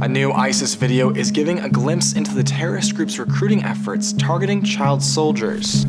A new ISIS video is giving a glimpse into the terrorist group's recruiting efforts targeting child soldiers.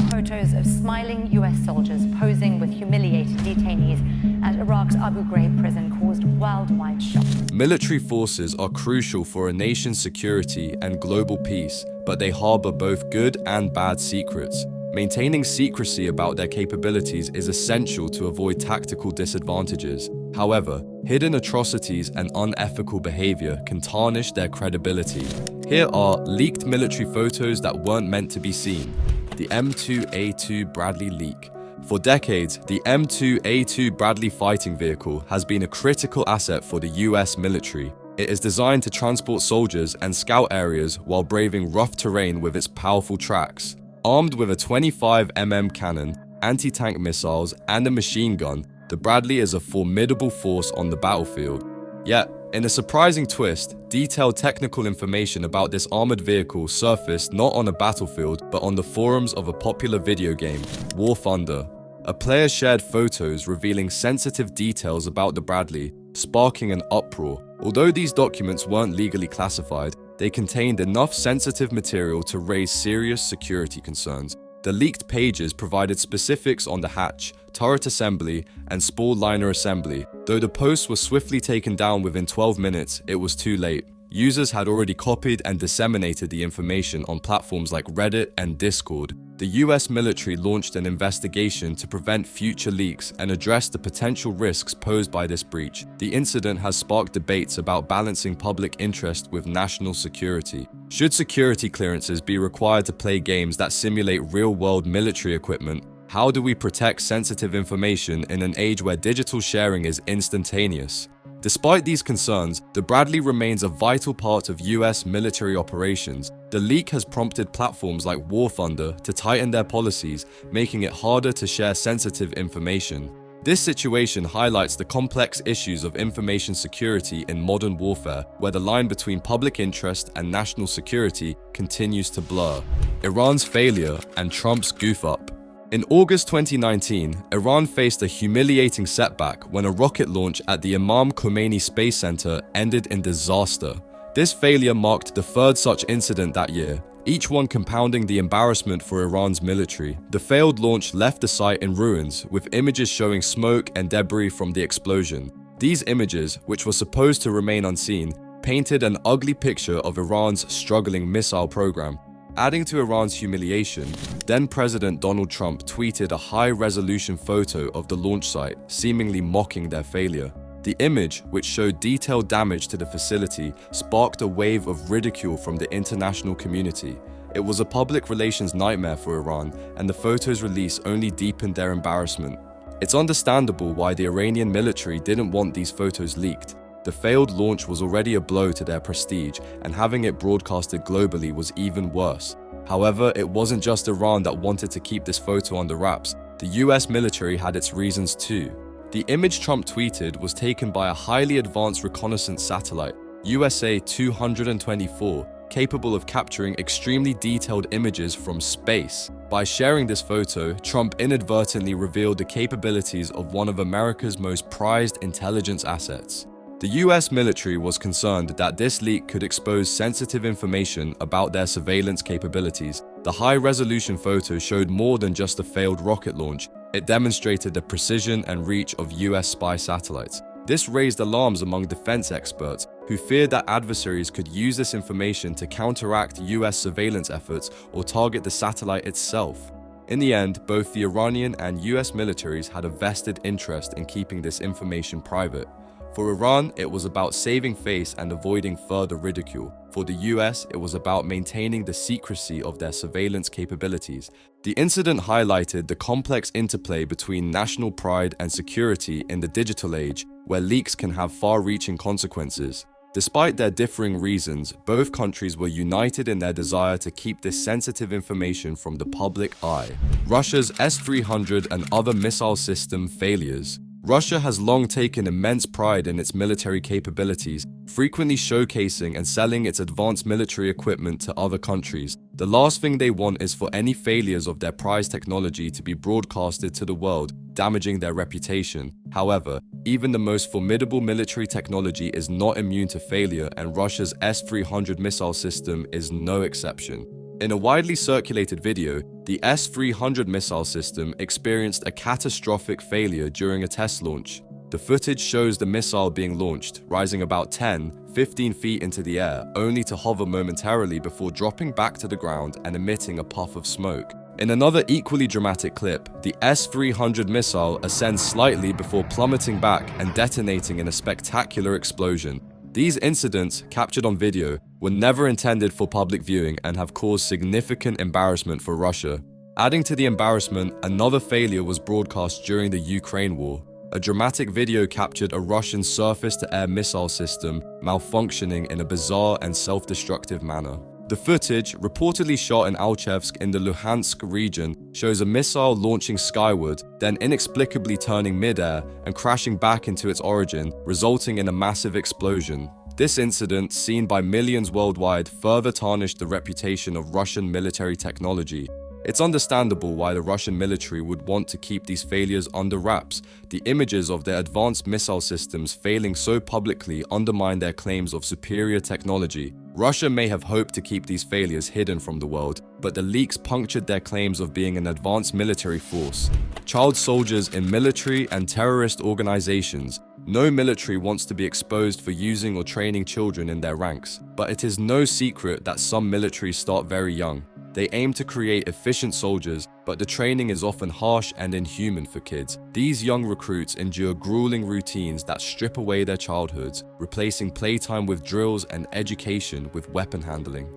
Photos of smiling US soldiers posing with humiliated detainees at Iraq's Abu Ghraib prison caused worldwide shock. Military forces are crucial for a nation's security and global peace, but they harbor both good and bad secrets. Maintaining secrecy about their capabilities is essential to avoid tactical disadvantages. However, hidden atrocities and unethical behavior can tarnish their credibility. Here are leaked military photos that weren't meant to be seen. The M2A2 Bradley leak. For decades, the M2A2 Bradley fighting vehicle has been a critical asset for the US military. It is designed to transport soldiers and scout areas while braving rough terrain with its powerful tracks. Armed with a 25mm cannon, anti-tank missiles, and a machine gun, the Bradley is a formidable force on the battlefield. Yet, in a surprising twist, detailed technical information about this armored vehicle surfaced not on a battlefield, but on the forums of a popular video game, War Thunder. A player shared photos revealing sensitive details about the Bradley, sparking an uproar. Although these documents weren't legally classified, they contained enough sensitive material to raise serious security concerns. The leaked pages provided specifics on the hatch, turret assembly, and spall liner assembly. Though the posts were swiftly taken down within 12 minutes, it was too late. Users had already copied and disseminated the information on platforms like Reddit and Discord. The US military launched an investigation to prevent future leaks and address the potential risks posed by this breach. The incident has sparked debates about balancing public interest with national security. Should security clearances be required to play games that simulate real-world military equipment? How do we protect sensitive information in an age where digital sharing is instantaneous? Despite these concerns, the Bradley remains a vital part of US military operations. The leak has prompted platforms like War Thunder to tighten their policies, making it harder to share sensitive information. This situation highlights the complex issues of information security in modern warfare, where the line between public interest and national security continues to blur. Iran's failure and Trump's goof-up. In August 2019, Iran faced a humiliating setback when a rocket launch at the Imam Khomeini Space Center ended in disaster. This failure marked the third such incident that year, each one compounding the embarrassment for Iran's military. The failed launch left the site in ruins, with images showing smoke and debris from the explosion. These images, which were supposed to remain unseen, painted an ugly picture of Iran's struggling missile program. Adding to Iran's humiliation, then-President Donald Trump tweeted a high-resolution photo of the launch site, seemingly mocking their failure. The image, which showed detailed damage to the facility, sparked a wave of ridicule from the international community. It was a public relations nightmare for Iran, and the photo's release only deepened their embarrassment. It's understandable why the Iranian military didn't want these photos leaked. The failed launch was already a blow to their prestige, and having it broadcasted globally was even worse. However, it wasn't just Iran that wanted to keep this photo under wraps. The US military had its reasons too. The image Trump tweeted was taken by a highly advanced reconnaissance satellite, USA 224, capable of capturing extremely detailed images from space. By sharing this photo, Trump inadvertently revealed the capabilities of one of America's most prized intelligence assets. The US military was concerned that this leak could expose sensitive information about their surveillance capabilities. The high-resolution photo showed more than just a failed rocket launch. It demonstrated the precision and reach of US spy satellites. This raised alarms among defense experts, who feared that adversaries could use this information to counteract US surveillance efforts or target the satellite itself. In the end, both the Iranian and US militaries had a vested interest in keeping this information private. For Iran, it was about saving face and avoiding further ridicule. For the US, it was about maintaining the secrecy of their surveillance capabilities. The incident highlighted the complex interplay between national pride and security in the digital age, where leaks can have far-reaching consequences. Despite their differing reasons, both countries were united in their desire to keep this sensitive information from the public eye. Russia's S-300 and other missile system failures. Russia has long taken immense pride in its military capabilities, frequently showcasing and selling its advanced military equipment to other countries. The last thing they want is for any failures of their prized technology to be broadcasted to the world, damaging their reputation. However, even the most formidable military technology is not immune to failure, and Russia's S-300 missile system is no exception. In a widely circulated video, the S-300 missile system experienced a catastrophic failure during a test launch. The footage shows the missile being launched, rising about 10-15 feet into the air, only to hover momentarily before dropping back to the ground and emitting a puff of smoke. In another equally dramatic clip, the S-300 missile ascends slightly before plummeting back and detonating in a spectacular explosion. These incidents, captured on video, were never intended for public viewing and have caused significant embarrassment for Russia. Adding to the embarrassment, another failure was broadcast during the Ukraine war. A dramatic video captured a Russian surface-to-air missile system malfunctioning in a bizarre and self-destructive manner. The footage, reportedly shot in Alchevsk in the Luhansk region, shows a missile launching skyward, then inexplicably turning mid-air and crashing back into its origin, resulting in a massive explosion. This incident, seen by millions worldwide, further tarnished the reputation of Russian military technology. It's understandable why the Russian military would want to keep these failures under wraps. The images of their advanced missile systems failing so publicly undermine their claims of superior technology. Russia may have hoped to keep these failures hidden from the world, but the leaks punctured their claims of being an advanced military force. Child soldiers in military and terrorist organizations. No military wants to be exposed for using or training children in their ranks, but it is no secret that some militaries start very young. They aim to create efficient soldiers, but the training is often harsh and inhuman for kids. These young recruits endure grueling routines that strip away their childhoods, replacing playtime with drills and education with weapon handling.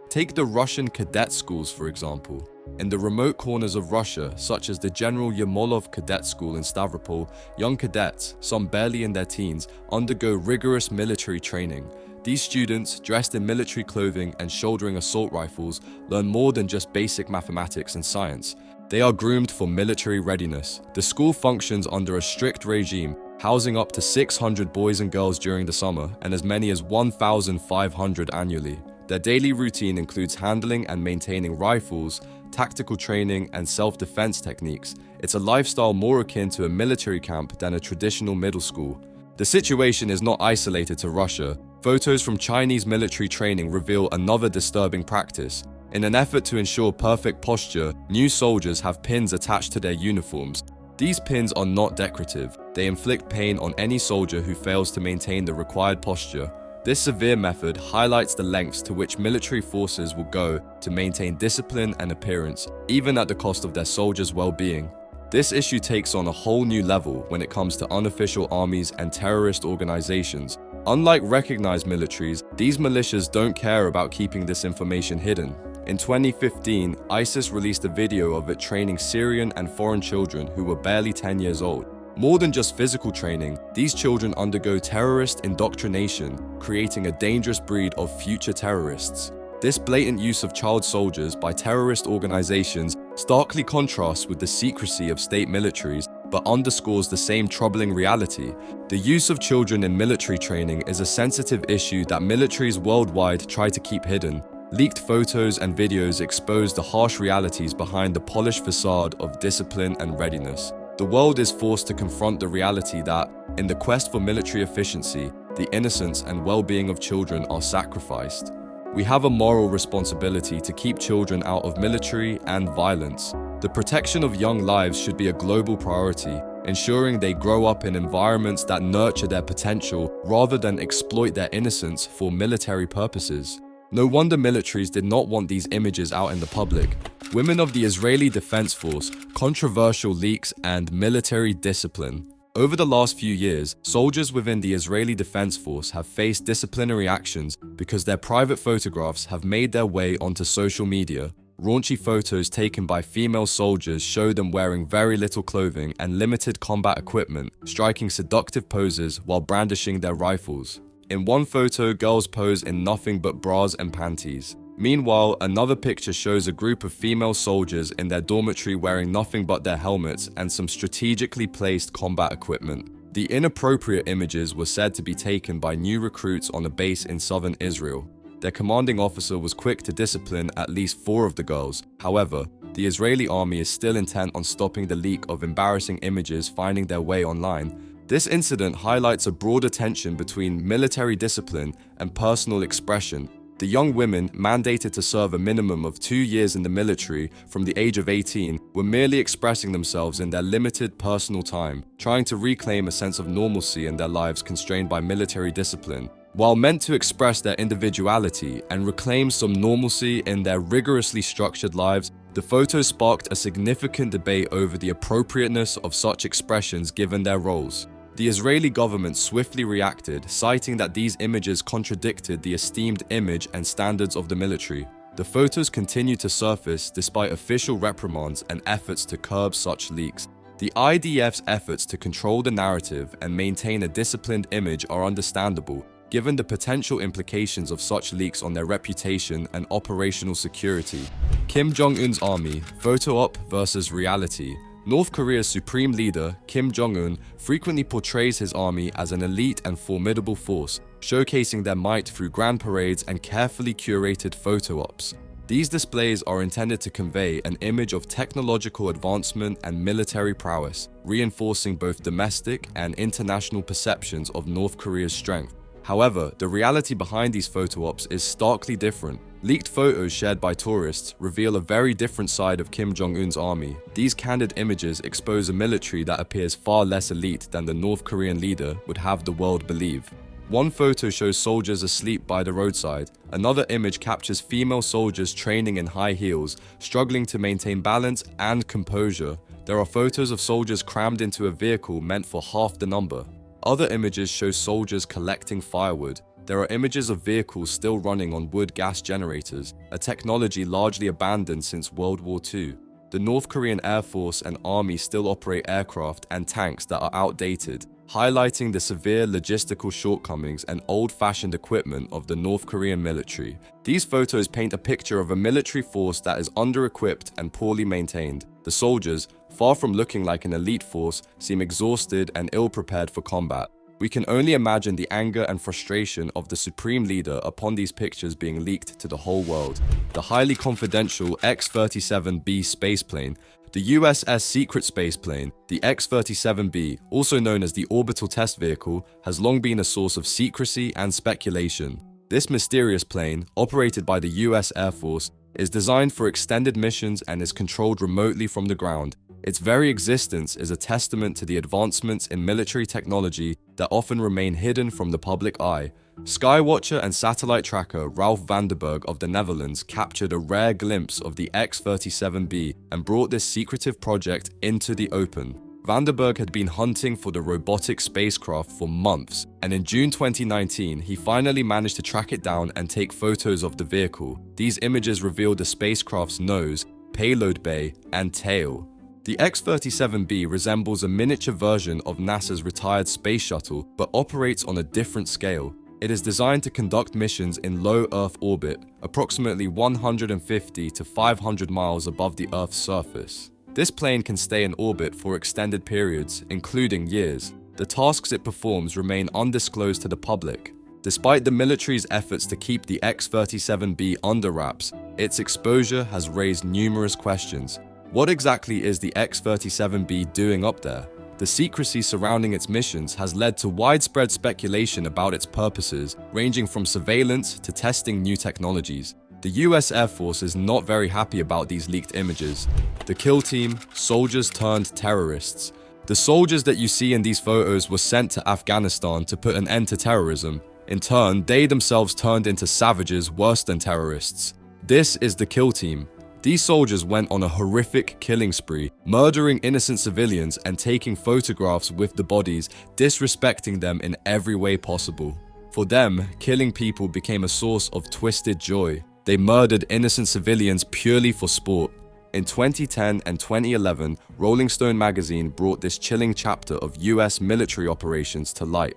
Take the Russian cadet schools, for example. In the remote corners of Russia, such as the General Yermolov Cadet School in Stavropol, young cadets, some barely in their teens, undergo rigorous military training. These students, dressed in military clothing and shouldering assault rifles, learn more than just basic mathematics and science. They are groomed for military readiness. The school functions under a strict regime, housing up to 600 boys and girls during the summer and as many as 1,500 annually. Their daily routine includes handling and maintaining rifles, tactical training, and self-defense techniques. It's a lifestyle more akin to a military camp than a traditional middle school. The situation is not isolated to Russia. Photos from Chinese military training reveal another disturbing practice. In an effort to ensure perfect posture, new soldiers have pins attached to their uniforms. These pins are not decorative. They inflict pain on any soldier who fails to maintain the required posture. This severe method highlights the lengths to which military forces will go to maintain discipline and appearance, even at the cost of their soldiers' well-being. This issue takes on a whole new level when it comes to unofficial armies and terrorist organizations. Unlike recognized militaries, these militias don't care about keeping this information hidden. In 2015, ISIS released a video of it training Syrian and foreign children who were barely 10 years old. More than just physical training, these children undergo terrorist indoctrination, creating a dangerous breed of future terrorists. This blatant use of child soldiers by terrorist organizations starkly contrasts with the secrecy of state militaries, but underscores the same troubling reality. The use of children in military training is a sensitive issue that militaries worldwide try to keep hidden. Leaked photos and videos expose the harsh realities behind the polished facade of discipline and readiness. The world is forced to confront the reality that, in the quest for military efficiency, the innocence and well-being of children are sacrificed. We have a moral responsibility to keep children out of military and violence. The protection of young lives should be a global priority, ensuring they grow up in environments that nurture their potential rather than exploit their innocence for military purposes. No wonder militaries did not want these images out in the public. Women of the Israeli Defense Force, controversial leaks, and military discipline. Over the last few years, soldiers within the Israeli Defense Force have faced disciplinary actions because their private photographs have made their way onto social media. Raunchy photos taken by female soldiers show them wearing very little clothing and limited combat equipment, striking seductive poses while brandishing their rifles. In one photo, girls pose in nothing but bras and panties. Meanwhile, another picture shows a group of female soldiers in their dormitory wearing nothing but their helmets and some strategically placed combat equipment. The inappropriate images were said to be taken by new recruits on a base in southern Israel. Their commanding officer was quick to discipline at least 4 of the girls. However, the Israeli army is still intent on stopping the leak of embarrassing images finding their way online. This incident highlights a broader tension between military discipline and personal expression. The young women, mandated to serve a minimum of 2 years in the military from the age of 18, were merely expressing themselves in their limited personal time, trying to reclaim a sense of normalcy in their lives constrained by military discipline. While meant to express their individuality and reclaim some normalcy in their rigorously structured lives, the photos sparked a significant debate over the appropriateness of such expressions given their roles. The Israeli government swiftly reacted, citing that these images contradicted the esteemed image and standards of the military. The photos continued to surface despite official reprimands and efforts to curb such leaks. The IDF's efforts to control the narrative and maintain a disciplined image are understandable, given the potential implications of such leaks on their reputation and operational security. Kim Jong-un's army, photo op versus reality. North Korea's supreme leader, Kim Jong-un, frequently portrays his army as an elite and formidable force, showcasing their might through grand parades and carefully curated photo ops. These displays are intended to convey an image of technological advancement and military prowess, reinforcing both domestic and international perceptions of North Korea's strength. However, the reality behind these photo ops is starkly different. Leaked photos shared by tourists reveal a very different side of Kim Jong-un's army. These candid images expose a military that appears far less elite than the North Korean leader would have the world believe. One photo shows soldiers asleep by the roadside. Another image captures female soldiers training in high heels, struggling to maintain balance and composure. There are photos of soldiers crammed into a vehicle meant for half the number. Other images show soldiers collecting firewood. There are images of vehicles still running on wood gas generators, a technology largely abandoned since World War II. The North Korean Air Force and Army still operate aircraft and tanks that are outdated, highlighting the severe logistical shortcomings and old-fashioned equipment of the North Korean military. These photos paint a picture of a military force that is under-equipped and poorly maintained. The soldiers, far from looking like an elite force, seem exhausted and ill-prepared for combat. We can only imagine the anger and frustration of the supreme leader upon these pictures being leaked to the whole world. The highly confidential X-37B spaceplane, the USS Secret Spaceplane, the X-37B, also known as the Orbital Test Vehicle, has long been a source of secrecy and speculation. This mysterious plane, operated by the US Air Force, is designed for extended missions and is controlled remotely from the ground. Its very existence is a testament to the advancements in military technology that often remain hidden from the public eye. Skywatcher and satellite tracker Ralph Vandenberg of the Netherlands captured a rare glimpse of the X-37B and brought this secretive project into the open. Vandenberg had been hunting for the robotic spacecraft for months, and in June 2019, he finally managed to track it down and take photos of the vehicle. These images revealed the spacecraft's nose, payload bay, and tail. The X-37B resembles a miniature version of NASA's retired space shuttle, but operates on a different scale. It is designed to conduct missions in low Earth orbit, approximately 150 to 500 miles above the Earth's surface. This plane can stay in orbit for extended periods, including years. The tasks it performs remain undisclosed to the public. Despite the military's efforts to keep the X-37B under wraps, its exposure has raised numerous questions. What exactly is the X-37B doing up there? The secrecy surrounding its missions has led to widespread speculation about its purposes, ranging from surveillance to testing new technologies. The US Air Force is not very happy about these leaked images. The kill team, soldiers turned terrorists. The soldiers that you see in these photos were sent to Afghanistan to put an end to terrorism. In turn, they themselves turned into savages worse than terrorists. This is the kill team. These soldiers went on a horrific killing spree, murdering innocent civilians and taking photographs with the bodies, disrespecting them in every way possible. For them, killing people became a source of twisted joy. They murdered innocent civilians purely for sport. In 2010 and 2011, Rolling Stone magazine brought this chilling chapter of US military operations to light.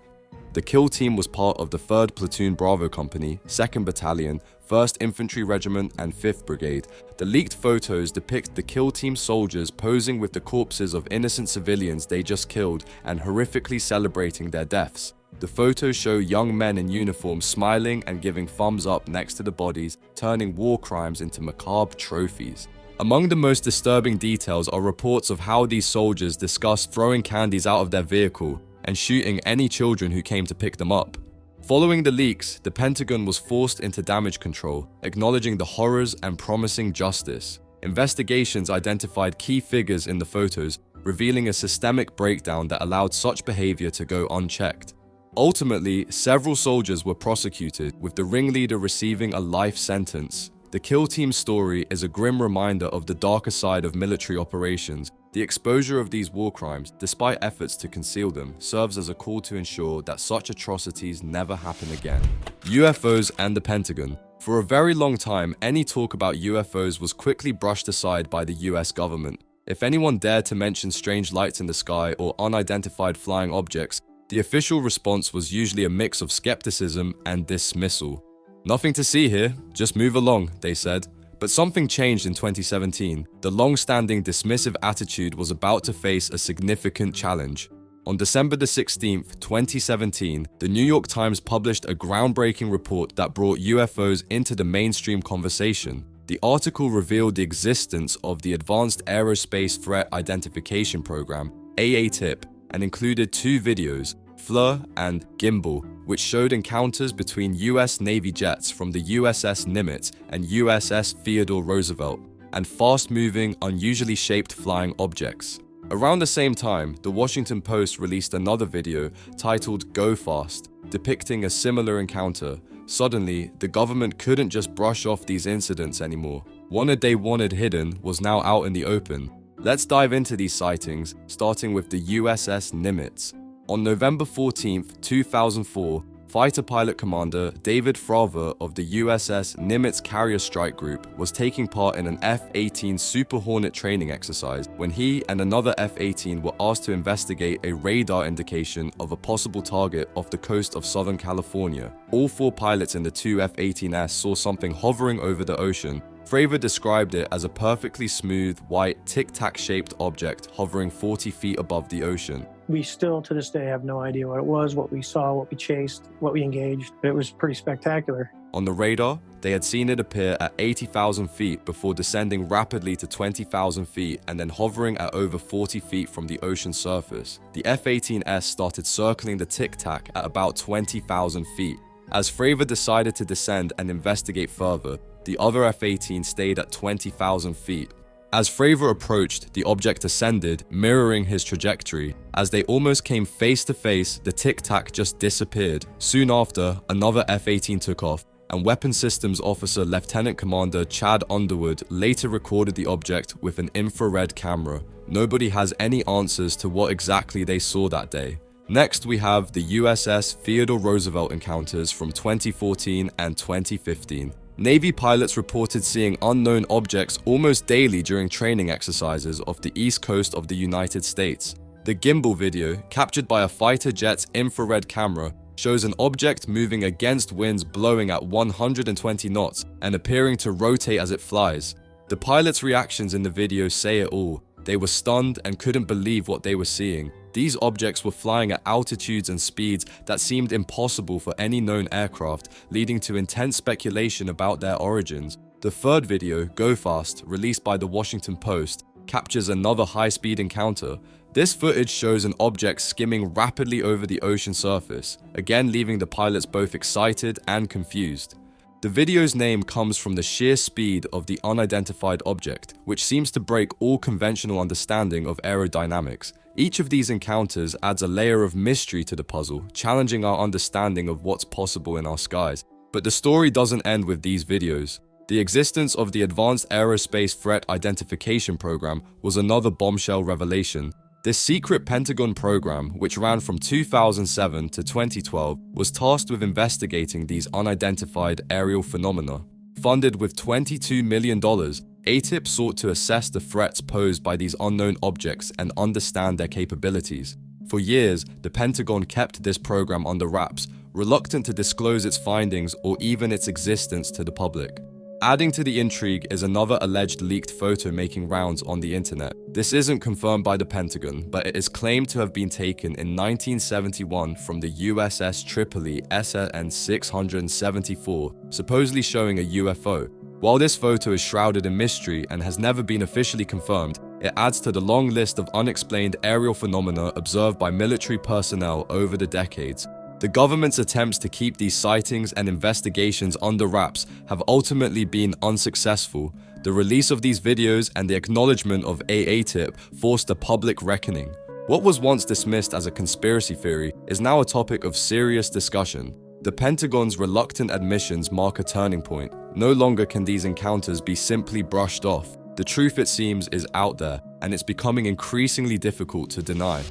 The kill team was part of the 3rd Platoon Bravo Company, 2nd Battalion, 1st Infantry Regiment, and 5th Brigade. The leaked photos depict the kill team soldiers posing with the corpses of innocent civilians they just killed and horrifically celebrating their deaths. The photos show young men in uniform smiling and giving thumbs up next to the bodies, turning war crimes into macabre trophies. Among the most disturbing details are reports of how these soldiers discussed throwing candies out of their vehicle and shooting any children who came to pick them up. Following the leaks, the Pentagon was forced into damage control, acknowledging the horrors and promising justice. Investigations identified key figures in the photos, revealing a systemic breakdown that allowed such behavior to go unchecked. Ultimately, several soldiers were prosecuted, with the ringleader receiving a life sentence. The kill team's story is a grim reminder of the darker side of military operations. The exposure of these war crimes, despite efforts to conceal them, serves as a call to ensure that such atrocities never happen again. UFOs and the Pentagon. For a very long time, any talk about UFOs was quickly brushed aside by the US government. If anyone dared to mention strange lights in the sky or unidentified flying objects, the official response was usually a mix of skepticism and dismissal. "Nothing to see here, just move along," they said. But something changed in 2017. The long-standing dismissive attitude was about to face a significant challenge. On December 16th, 2017, the New York Times published a groundbreaking report that brought UFOs into the mainstream conversation. The article revealed the existence of the Advanced Aerospace Threat Identification Program, AATIP, and included two videos, FLIR and Gimbal, which showed encounters between US Navy jets from the USS Nimitz and USS Theodore Roosevelt, and fast-moving, unusually shaped flying objects. Around the same time, the Washington Post released another video titled "Go Fast," depicting a similar encounter. Suddenly, the government couldn't just brush off these incidents anymore. What they wanted hidden was now out in the open. Let's dive into these sightings, starting with the USS Nimitz. On November 14, 2004, fighter pilot commander David Fravor of the USS Nimitz Carrier Strike Group was taking part in an F-18 Super Hornet training exercise when he and another F-18 were asked to investigate a radar indication of a possible target off the coast of Southern California. All four pilots in the two F-18s saw something hovering over the ocean. Fravor described it as a perfectly smooth, white, tic-tac-shaped object hovering 40 feet above the ocean. We still, to this day, have no idea what it was, what we saw, what we chased, what we engaged. It was pretty spectacular. On the radar, they had seen it appear at 80,000 feet before descending rapidly to 20,000 feet and then hovering at over 40 feet from the ocean surface. The F-18S started circling the tic-tac at about 20,000 feet. As Fravor decided to descend and investigate further, the other F-18 stayed at 20,000 feet. As Fravor approached, the object ascended, mirroring his trajectory. As they almost came face to face, the tic-tac just disappeared. Soon after, another F-18 took off, and Weapons Systems Officer Lieutenant Commander Chad Underwood later recorded the object with an infrared camera. Nobody has any answers to what exactly they saw that day. Next, we have the USS Theodore Roosevelt encounters from 2014 and 2015. Navy pilots reported seeing unknown objects almost daily during training exercises off the east coast of the United States. The gimbal video, captured by a fighter jet's infrared camera, shows an object moving against winds blowing at 120 knots and appearing to rotate as it flies. The pilots' reactions in the video say it all. They were stunned and couldn't believe what they were seeing. These objects were flying at altitudes and speeds that seemed impossible for any known aircraft, leading to intense speculation about their origins. The third video, Go Fast, released by the Washington Post, captures another high-speed encounter. This footage shows an object skimming rapidly over the ocean surface, again leaving the pilots both excited and confused. The video's name comes from the sheer speed of the unidentified object, which seems to break all conventional understanding of aerodynamics. Each of these encounters adds a layer of mystery to the puzzle, challenging our understanding of what's possible in our skies. But the story doesn't end with these videos. The existence of the Advanced Aerospace Threat Identification Program was another bombshell revelation. This secret Pentagon program, which ran from 2007 to 2012, was tasked with investigating these unidentified aerial phenomena. Funded with $22 million, ATIP sought to assess the threats posed by these unknown objects and understand their capabilities. For years, the Pentagon kept this program under wraps, reluctant to disclose its findings or even its existence to the public. Adding to the intrigue is another alleged leaked photo making rounds on the internet. This isn't confirmed by the Pentagon, but it is claimed to have been taken in 1971 from the USS Tripoli SN 674, supposedly showing a UFO. While this photo is shrouded in mystery and has never been officially confirmed, it adds to the long list of unexplained aerial phenomena observed by military personnel over the decades. The government's attempts to keep these sightings and investigations under wraps have ultimately been unsuccessful. The release of these videos and the acknowledgement of AATIP forced a public reckoning. What was once dismissed as a conspiracy theory is now a topic of serious discussion. The Pentagon's reluctant admissions mark a turning point. No longer can these encounters be simply brushed off. The truth, it seems, is out there, and it's becoming increasingly difficult to deny.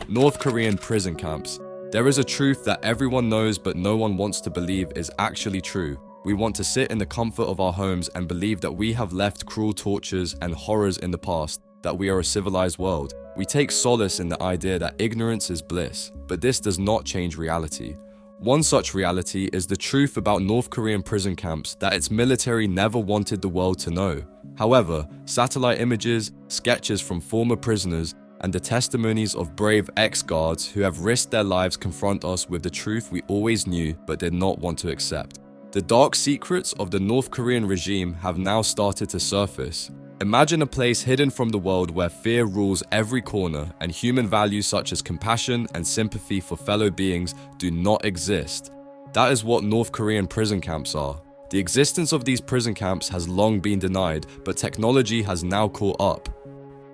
North Korean prison camps. There is a truth that everyone knows but no one wants to believe is actually true. We want to sit in the comfort of our homes and believe that we have left cruel tortures and horrors in the past, that we are a civilized world. We take solace in the idea that ignorance is bliss, but this does not change reality. One such reality is the truth about North Korean prison camps that its military never wanted the world to know. However, satellite images, sketches from former prisoners, and the testimonies of brave ex-guards who have risked their lives confront us with the truth we always knew but did not want to accept. The dark secrets of the North Korean regime have now started to surface. Imagine a place hidden from the world where fear rules every corner and human values such as compassion and sympathy for fellow beings do not exist. That is what North Korean prison camps are. The existence of these prison camps has long been denied, but technology has now caught up.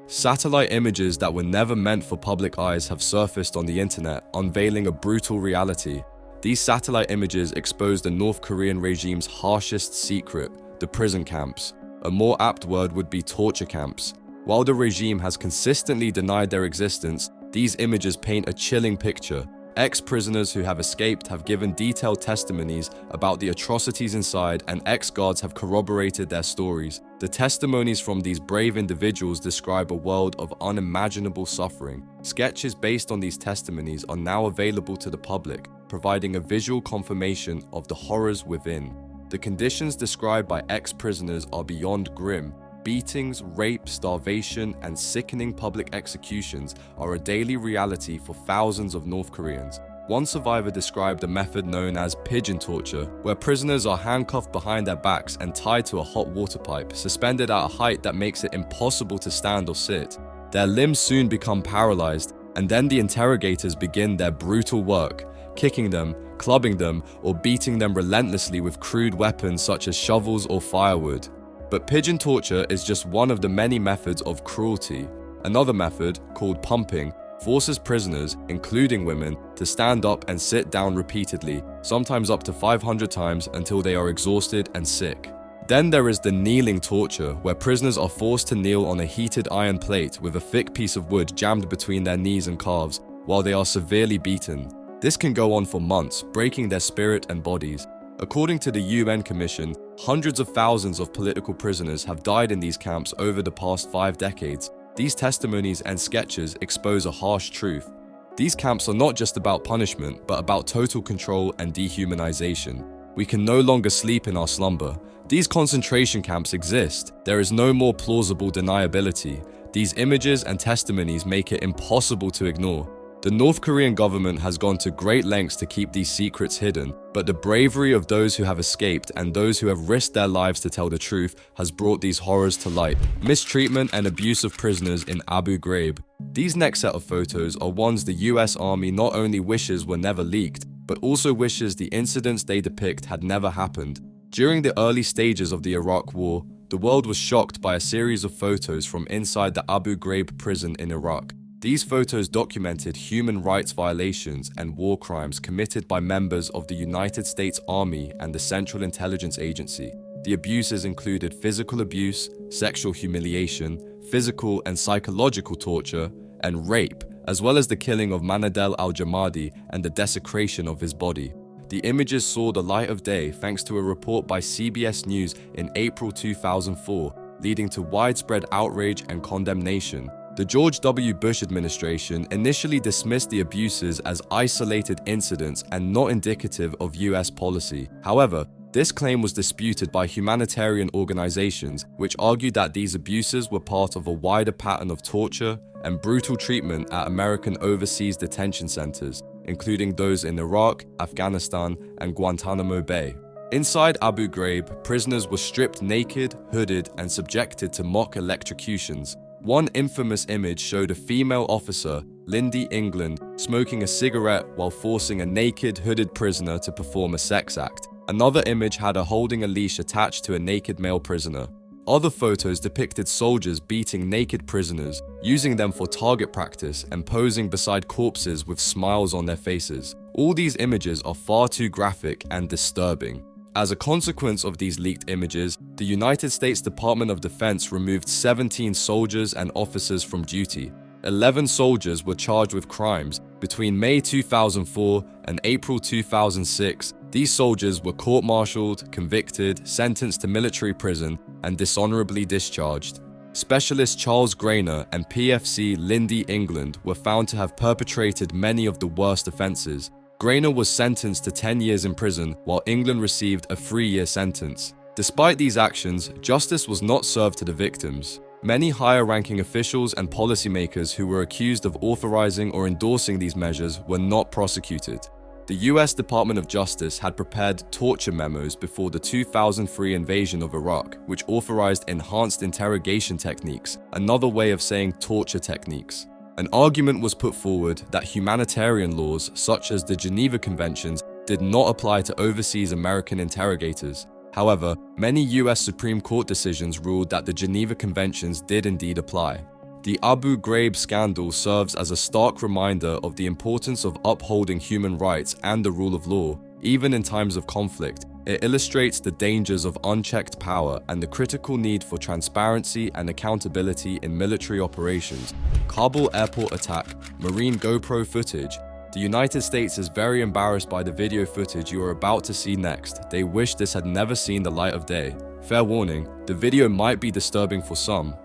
Satellite images that were never meant for public eyes have surfaced on the internet, unveiling a brutal reality. These satellite images expose the North Korean regime's harshest secret, the prison camps. A more apt word would be torture camps. While the regime has consistently denied their existence, these images paint a chilling picture. Ex-prisoners who have escaped have given detailed testimonies about the atrocities inside, and ex-guards have corroborated their stories. The testimonies from these brave individuals describe a world of unimaginable suffering. Sketches based on these testimonies are now available to the public, providing a visual confirmation of the horrors within. The conditions described by ex-prisoners are beyond grim. Beatings, rape, starvation, and sickening public executions are a daily reality for thousands of North Koreans. One survivor described a method known as pigeon torture, where prisoners are handcuffed behind their backs and tied to a hot water pipe, suspended at a height that makes it impossible to stand or sit. Their limbs soon become paralyzed, and then the interrogators begin their brutal work, kicking them, clubbing them, or beating them relentlessly with crude weapons such as shovels or firewood. But pigeon torture is just one of the many methods of cruelty. Another method, called pumping, forces prisoners, including women, to stand up and sit down repeatedly, sometimes up to 500 times until they are exhausted and sick. Then there is the kneeling torture, where prisoners are forced to kneel on a heated iron plate with a thick piece of wood jammed between their knees and calves, while they are severely beaten. This can go on for months, breaking their spirit and bodies. According to the UN Commission, hundreds of thousands of political prisoners have died in these camps over the past 5 decades. These testimonies and sketches expose a harsh truth. These camps are not just about punishment, but about total control and dehumanization. We can no longer sleep in our slumber. These concentration camps exist. There is no more plausible deniability. These images and testimonies make it impossible to ignore. The North Korean government has gone to great lengths to keep these secrets hidden, but the bravery of those who have escaped and those who have risked their lives to tell the truth has brought these horrors to light. Mistreatment and abuse of prisoners in Abu Ghraib. These next set of photos are ones the US Army not only wishes were never leaked, but also wishes the incidents they depict had never happened. During the early stages of the Iraq War, the world was shocked by a series of photos from inside the Abu Ghraib prison in Iraq. These photos documented human rights violations and war crimes committed by members of the United States Army and the Central Intelligence Agency. The abuses included physical abuse, sexual humiliation, physical and psychological torture, and rape, as well as the killing of Manadel al-Jamadi and the desecration of his body. The images saw the light of day thanks to a report by CBS News in April 2004, leading to widespread outrage and condemnation. The George W. Bush administration initially dismissed the abuses as isolated incidents and not indicative of US policy. However, This claim was disputed by humanitarian organizations, which argued that these abuses were part of a wider pattern of torture and brutal treatment at American overseas detention centers, including those in Iraq, Afghanistan, and Guantanamo Bay. Inside Abu Ghraib, prisoners were stripped naked, hooded, and subjected to mock electrocutions. One infamous image showed a female officer, Lindy England, smoking a cigarette while forcing a naked, hooded prisoner to perform a sex act. Another image had her holding a leash attached to a naked male prisoner. Other photos depicted soldiers beating naked prisoners, using them for target practice and posing beside corpses with smiles on their faces. All these images are far too graphic and disturbing. As a consequence of these leaked images, the United States Department of Defense removed 17 soldiers and officers from duty. 11 soldiers were charged with crimes. Between May 2004 and April 2006, these soldiers were court-martialed, convicted, sentenced to military prison, and dishonorably discharged. Specialist Charles Grainer and PFC Lindy England were found to have perpetrated many of the worst offenses. Grainer was sentenced to 10 years in prison, while England received a 3-year sentence. Despite these actions, justice was not served to the victims. Many higher-ranking officials and policymakers who were accused of authorizing or endorsing these measures were not prosecuted. The US Department of Justice had prepared torture memos before the 2003 invasion of Iraq, which authorized enhanced interrogation techniques, another way of saying torture techniques. An argument was put forward that humanitarian laws, such as the Geneva Conventions, did not apply to overseas American interrogators. However, many US Supreme Court decisions ruled that the Geneva Conventions did indeed apply. The Abu Ghraib scandal serves as a stark reminder of the importance of upholding human rights and the rule of law, even in times of conflict. It illustrates the dangers of unchecked power and the critical need for transparency and accountability in military operations. Kabul airport attack, Marine GoPro footage. The United States is very embarrassed by the video footage you are about to see next. They wish this had never seen the light of day. Fair warning, the video might be disturbing for some.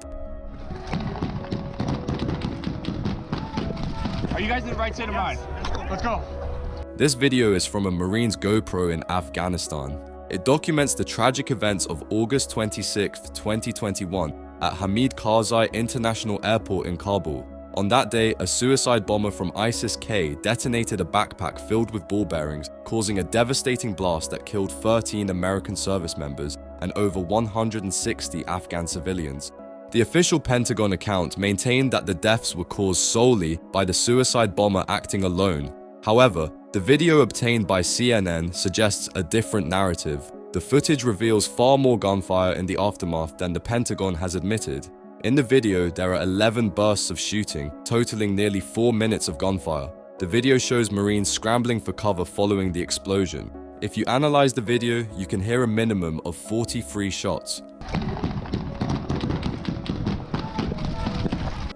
Are you guys in the right state of mind? Let's go. This video is from a Marine's GoPro in Afghanistan. It documents the tragic events of August 26, 2021 at Hamid Karzai International Airport in Kabul. On that day, a suicide bomber from ISIS-K detonated a backpack filled with ball bearings, causing a devastating blast that killed 13 American service members and over 160 Afghan civilians. The official Pentagon account maintained that the deaths were caused solely by the suicide bomber acting alone. However, the video obtained by CNN suggests a different narrative. The footage reveals far more gunfire in the aftermath than the Pentagon has admitted. In the video, there are 11 bursts of shooting, totaling nearly 4 minutes of gunfire. The video shows Marines scrambling for cover following the explosion. If you analyze the video, you can hear a minimum of 43 shots.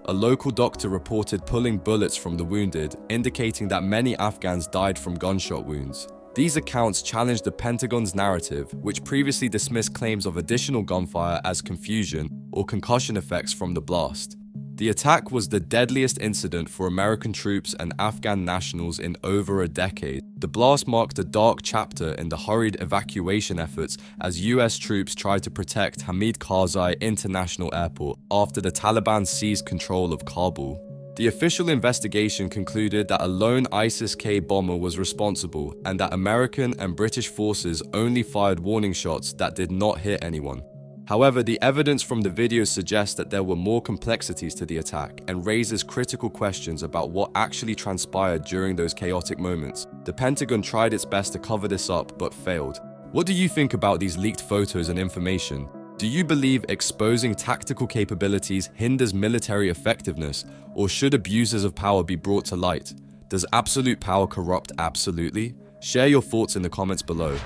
A local doctor reported pulling bullets from the wounded, indicating that many Afghans died from gunshot wounds. These accounts challenge the Pentagon's narrative, which previously dismissed claims of additional gunfire as confusion or concussion effects from the blast. The attack was the deadliest incident for American troops and Afghan nationals in over a decade. The blast marked a dark chapter in the hurried evacuation efforts as US troops tried to protect Hamid Karzai International Airport after the Taliban seized control of Kabul. The official investigation concluded that a lone ISIS-K bomber was responsible and that American and British forces only fired warning shots that did not hit anyone. However, the evidence from the video suggests that there were more complexities to the attack and raises critical questions about what actually transpired during those chaotic moments. The Pentagon tried its best to cover this up, but failed. What do you think about these leaked photos and information? Do you believe exposing tactical capabilities hinders military effectiveness, or should abusers of power be brought to light? Does absolute power corrupt absolutely? Share your thoughts in the comments below.